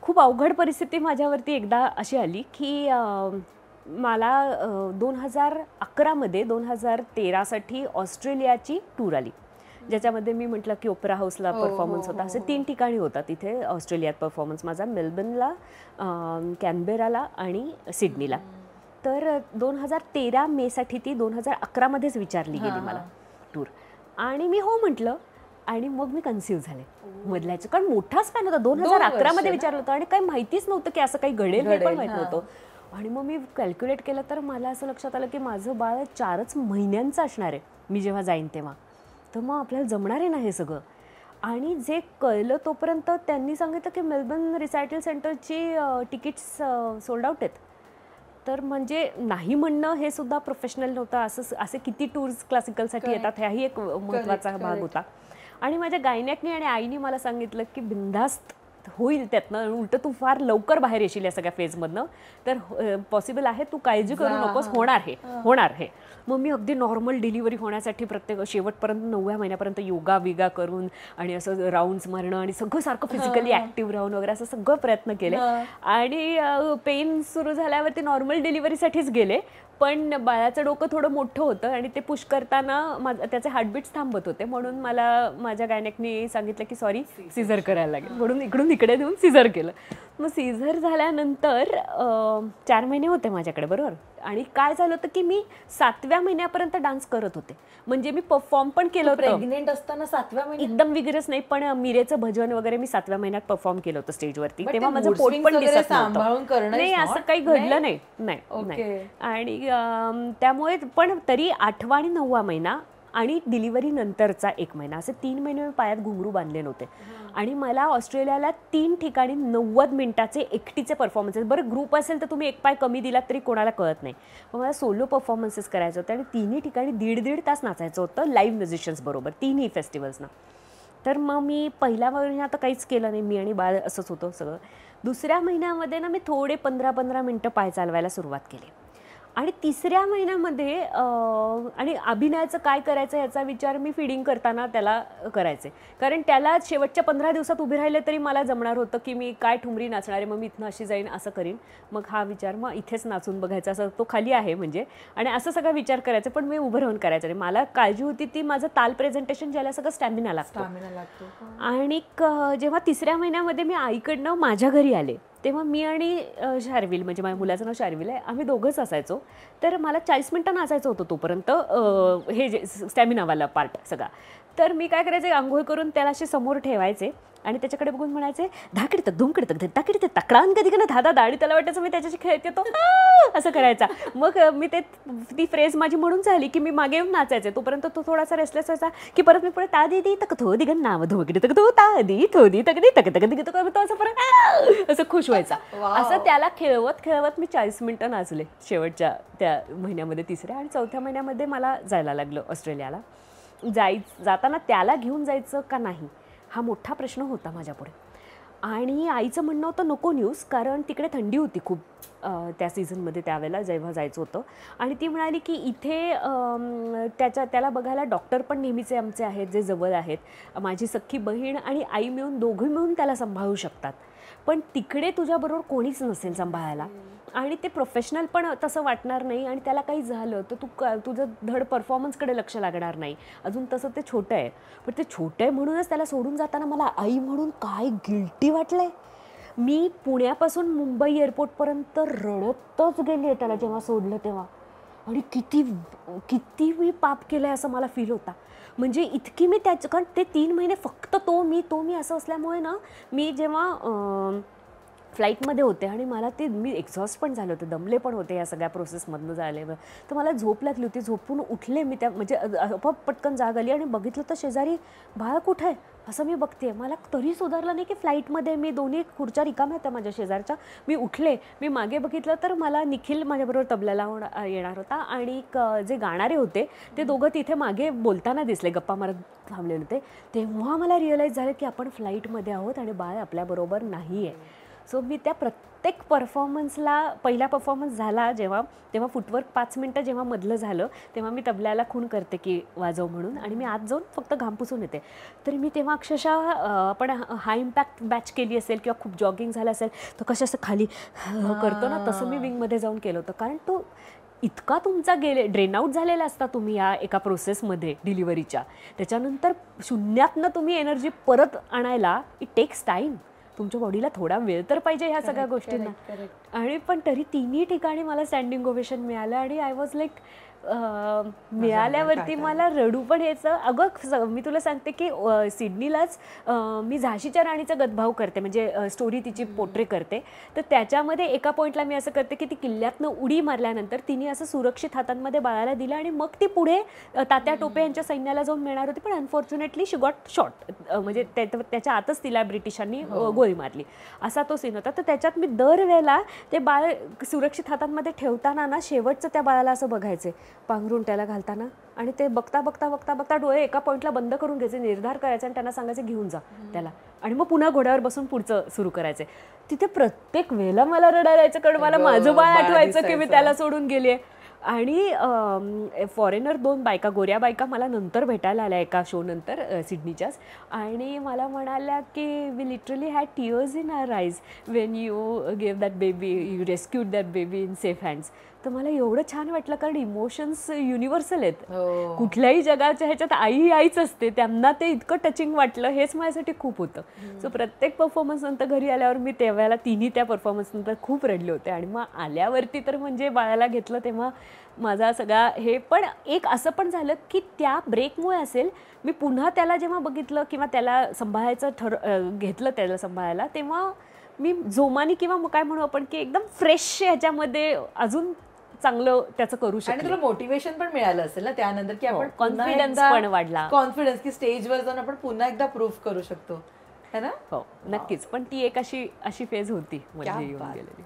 खूप अवघड परिस्थिती माझ्यावरती एकदा अशी आली की मला 2011मध्ये 2013साठी ऑस्ट्रेलियाची टूर आली, ज्याच्यामध्ये मी म्हटलं की ओपेरा हाऊसला परफॉर्मन्स होता. असे 3 ठिकाणी होता तिथे ऑस्ट्रेलियात परफॉर्मन्स माझा, मेलबर्नला, कॅनबेराला आणि सिडनीला. तर 2013 मेसाठी ती 2011मध्येच विचारली गेली मला टूर, आणि मी हो म्हटलं. आणि मग मी कन्फ्यूज झाले मधल्याचं, कारण मोठा स्पॅन होता. 2011मध्ये विचारलं होतं आणि काही माहितीच नव्हतं की असं काही घडेल हे पण माहित नव्हतं. आणि मग मी कॅल्क्युलेट केलं तर मला असं लक्षात आलं की माझं बाळ 4च महिन्यांचं असणार आहे मी जेव्हा जाईन तेव्हा. तर मग आपल्याला जमणार आहे ना हे सगळं. आणि जे कळलं तोपर्यंत त्यांनी सांगितलं की मेलबर्न रिसायटल सेंटरची तिकीट्स सोल्ड आउट आहेत. तर म्हणजे नाही म्हणणं हे सुद्धा प्रोफेशनल नव्हतं. असे किती टूर्स क्लासिकलसाठी येतात हाही एक महत्त्वाचा भाग होता. आणि माझ्या गायनॅकनी आणि आईने मला सांगितलं की बिनधास्त होईल त्यातनं, उलट तू फार लवकर बाहेर येशील या सगळ्या फेजमधनं, तर पॉसिबल आहे, तू काळजी करू नकोस, होणार हे. मग मी अगदी नॉर्मल डिलिव्हरी होण्यासाठी प्रत्येक शेवटपर्यंत 9व्या महिन्यापर्यंत योगा विगा करून आणि असं राऊंड्स मारणं आणि सगळं सारखं फिजिकली ॲक्टिव्ह राहून वगैरे असं सगळं प्रयत्न केले. आणि पेन सुरू झाल्यावरती नॉर्मल डिलिव्हरीसाठीच गेले. पण बाळाचं डोकं थोडं मोठं होतं आणि ते पुश करताना त्याचे हार्टबीट्स थांबत होते, म्हणून मला माझ्या गायनॅकनी सांगितलं की सॉरी, सीझर करायला लागेल, म्हणून इकडून इकडे देऊन सीझर केलं. मग सीझर झाल्यानंतर 4 महिने होते माझ्याकडे, बरोबर. आणि काय झालं होतं की मी 7व्या महिन्यापर्यंत डान्स करत होते. म्हणजे मी परफॉर्म पण केलं होतं प्रेग्नेंट असताना 7व्या महिन्यात, एकदम विगरस नाही, पण मीरेचं भजन वगैरे मी 7व्या महिन्यात परफॉर्म केलं होतं स्टेजवरती. तेव्हा माझं पोट पण दिसत नव्हतं. नाही, असं काही घडलं नाही. आणि त्यामुळे पण तरी 8वा आणि 9वा महिना आणि डिलिव्हरी नंतरचा 1 महिना असे 3 महिने मी पायात घुंगरू बांधले नव्हते. आणि मला ऑस्ट्रेलियाला 3 ठिकाणी 90 मिनिटाचे एकटीचे परफॉर्मन्सेस, बरं ग्रुप असेल तर तुम्ही एक पाय कमी दिलात तरी कोणाला कळत नाही, पण मला सोलो परफॉर्मन्सेस करायचे होते. आणि 3ही ठिकाणी 1.5 तास नाचायचं होतं लाईव्ह म्युझिशियन्स बरोबर 3ही फेस्टिवल्सना. तर मग मी पहिल्या महिन्यात आता काहीच केलं नाही, मी आणि बाळ असंच होतं सगळं. दुसऱ्या महिन्यामध्ये ना मी थोडे 15-15 मिनटं पाय चालवायला सुरुवात केली. आणि 3ऱ्या महिन्यामध्ये आणि अभिनयाचं काय करायचं याचा विचार मी फिडिंग करताना त्याला करायचे, कारण त्याला शेवटच्या 15 दिवसात उभे राहिले तरी मला जमणार होतं की मी काय ठुमरी नाचणार आहे, मग मी इथनं अशी जाईन, असं करीन, मग हा विचार, मग इथेच नाचून बघायचा, असं तो खाली आहे म्हणजे, आणि असं सगळा विचार करायचा. पण मी उभं राहून करायचं नाही, मला काळजी होती ती माझं ताल प्रेझेंटेशन ज्याला सगळं स्टॅमिना लागतो. आणि जेव्हा 3ऱ्या महिन्यामध्ये मी आईकडनं माझ्या घरी आले तेव्हा मी आणि शार्विल, म्हणजे माझ्या मुलाचं नाव शार्विल आहे, आम्ही दोघंच असायचो. तर मला 40 मिनटं नाचायचं होतं तोपर्यंत, हे जे स्टॅमिनावाला पार्ट सगळा. तर मी काय करायचे, आंघोळ करून त्याला असे समोर ठेवायचे आणि त्याच्याकडे बघून म्हणायचे धाकडतं धुमकडतं धाकडतं तकडान कधी कधी धादा दाढी, त्याला वाटायचं मी त्याच्याशी खेळते तो असं करायचा. मग मी ती फ्रेज माझी म्हणून झाली की मी मागे येऊन नाचायचे. तोपर्यंत तो थोडासा रेस्टलेस व्हायचा की परत मी पुढे ता दिदी तक थो दिगन नाव धोकडी तक तो ता दी थोदी तक दी तक तक दिग तो असं परत असं खुश व्हायचा. असं त्याला खेळवत खेळवत मी 40 मिनटं नाचले शेवटच्या त्या महिन्यामध्ये 3ऱ्या. आणि 4थ्या महिन्यामध्ये मला जायला लागलं ऑस्ट्रेलियाला. जाताना त्याला घेऊन जायचं का नाही हा मोठा प्रश्न होता माझ्यापुढे. आणि आईचं म्हणणं होतं नको न्यूज, कारण तिकडे थंडी होती खूप त्या सीझनमध्ये त्यावेळेला जेव्हा जायचं होतं. आणि ती म्हणाली की इथे त्याला बघायला डॉक्टर पण नेहमीचे आमचे आहेत जे जवळ आहेत, माझी सख्खी बहीण आणि आई मिळून दोघं मिळून त्याला सांभाळू शकतात, पण तिकडे तुझ्याबरोबर कोणीच नसेल सांभाळायला आणि ते प्रोफेशनल पण तसं वाटणार नाही. आणि त्याला काही झालं तर तुझं धड परफॉर्मन्सकडे लक्ष लागणार नाही. अजून तसं ते छोटं आहे, पण ते छोटं आहे म्हणूनच त्याला सोडून जाताना मला आई म्हणून काय गिल्टी वाटलंय. मी पुण्यापासून मुंबई एअरपोर्टपर्यंत रडतच गेली आहे त्याला जेव्हा सोडलं तेव्हा. आणि किती मी पाप केलं आहे असं मला फील होता. म्हणजे इतकी मी कारण ते 3 महिने फक्त तो मी असं असल्यामुळे ना, मी जेव्हा फ्लाईटमध्ये होते आणि मला मी एक्झॉस्ट पण झाले होते, दमले पण होते या सगळ्या प्रोसेसमधनं झाल्यावर. तर मला झोप लागली होती, झोपून उठले मी म्हणजे पटकन जाग आली आणि बघितलं तर शेजारी बाळ कुठं आहे असं मी बघते. मला तरी सुधारलं नाही की फ्लाईटमध्ये मी दोन्ही खुर्च्या रिकाम्या होत्या माझ्या शेजारच्या. मी उठले, मी मागे बघितलं तर मला निखिल माझ्याबरोबर तबल्याला येणार होता आणि जे गाणारे होते ते दोघं तिथे मागे बोलताना दिसले, गप्पा मारत थांबलेले होते. तेव्हा मला रिअलाईज झालं की आपण फ्लाईटमध्ये आहोत आणि बाळ आपल्याबरोबर नाही आहे. सो मी त्या प्रत्येक परफॉर्मन्सला, पहिला परफॉर्मन्स झाला जेव्हा, तेव्हा फुटवर्क 5 मिनटं जेव्हा मधलं झालं तेव्हा मी तबल्याला खूण करते की वाजव म्हणून, आणि मी आत जाऊन फक्त घाम पुसून येते. तर मी तेव्हा अक्षरशः आपण हाय इम्पॅक्ट बॅच केली असेल किंवा खूप जॉगिंग झालं असेल तर कसं असं खाली करतो ना, तसं मी विंगमध्ये जाऊन केलं होतं. कारण तो इतका तुमचा ड्रेन आउट झालेला असता तुम्ही या एका प्रोसेसमध्ये डिलिव्हरीच्या, त्याच्यानंतर शून्यातनं तुम्ही एनर्जी परत आणायला इट टेक्स टाईम. तुमच्या बॉडीला थोडा वेळ तर पाहिजे ह्या सगळ्या गोष्टींना. आणि पण तरी तिन्ही ठिकाणी मला स्टँडिंग ओवेशन मिळालं आणि आय वॉज लाईक मिळाल्यावरती मला रडू पण यायचं. अगं मी तुला सांगते की सिडनीलाच मी झाशीच्या राणीचा गतभाव करते, म्हणजे स्टोरी तिची पोर्ट्रे करते. तर त्याच्यामध्ये एका पॉईंटला मी असं करते की ती किल्ल्यातनं उडी मारल्यानंतर तिने असं सुरक्षित हातांमध्ये बाळाला दिलं आणि मग ती पुढे तात्या टोपे यांच्या सैन्याला जाऊन मिळणार होती, पण अनफॉर्च्युनेटली शी गॉट शॉट, म्हणजे त्याच्या आतच तिला ब्रिटिशांनी गोळी मारली, असा तो सीन होता. तर त्याच्यात मी दरवेळेला ते बाळ सुरक्षित हातांमध्ये ठेवताना ना शेवटचं त्या बाळाला असं बघायचे पांघरून त्याला घालताना, आणि ते बघता बघता बघता बघता डोळे एका पॉईंटला बंद करून घ्यायचे, निर्धार करायचा आणि त्यांना सांगायचं घेऊन जा त्याला, आणि मग पुन्हा घोड्यावर बसून पुढचं सुरू करायचे. तिथे प्रत्येक वेळेला मला रडायला यायचं, कारण मला माझं बाळ आठवायचं की मी त्याला सोडून गेली आहे. आणि फॉरेनर 2 बायका, गोऱ्या बायका मला नंतर भेटायला आल्या एका शो नंतर सिडनीच्याच, आणि मला म्हणाल्या की we literally had tears in our eyes when you give that baby, you rescued that baby in safe hands. तर मला एवढं छान वाटलं, कारण इमोशन्स युनिव्हर्सल आहेत. कुठल्याही जगाच्या ह्याच्यात आई आईच असते, त्यांना ते इतकं टचिंग वाटलं, हेच माझ्यासाठी खूप होतं. सो प्रत्येक परफॉर्मन्स नंतर घरी आल्यावर मी तेव्हा तिन्ही त्या परफॉर्मन्स नंतर खूप रडले होते. आणि मग आल्यावरती तर म्हणजे बाळाला घेतलं तेव्हा माझा सगळा हे. पण एक असं पण झालं की त्या ब्रेकमुळे असेल, मी पुन्हा त्याला जेव्हा बघितलं किंवा त्याला सांभाळायचं घेतलं त्याला सांभाळायला, तेव्हा मी जोमानी किंवा मग काय म्हणू आपण की एकदम फ्रेश ह्याच्यामध्ये अजून चांगलं त्याचं करू शकतो. आणि तुला मोटिवेशन पण मिळालं असेल ना त्यानंतर की आपण कॉन्फिडन्स पण वाढला, कॉन्फिडन्स की स्टेजवर जाऊन आपण पुन्हा एकदा प्रूफ करू शकतो, है ना? हो नक्कीच. पण ती एक अशी फेज होती म्हणजे येऊन गेलेली.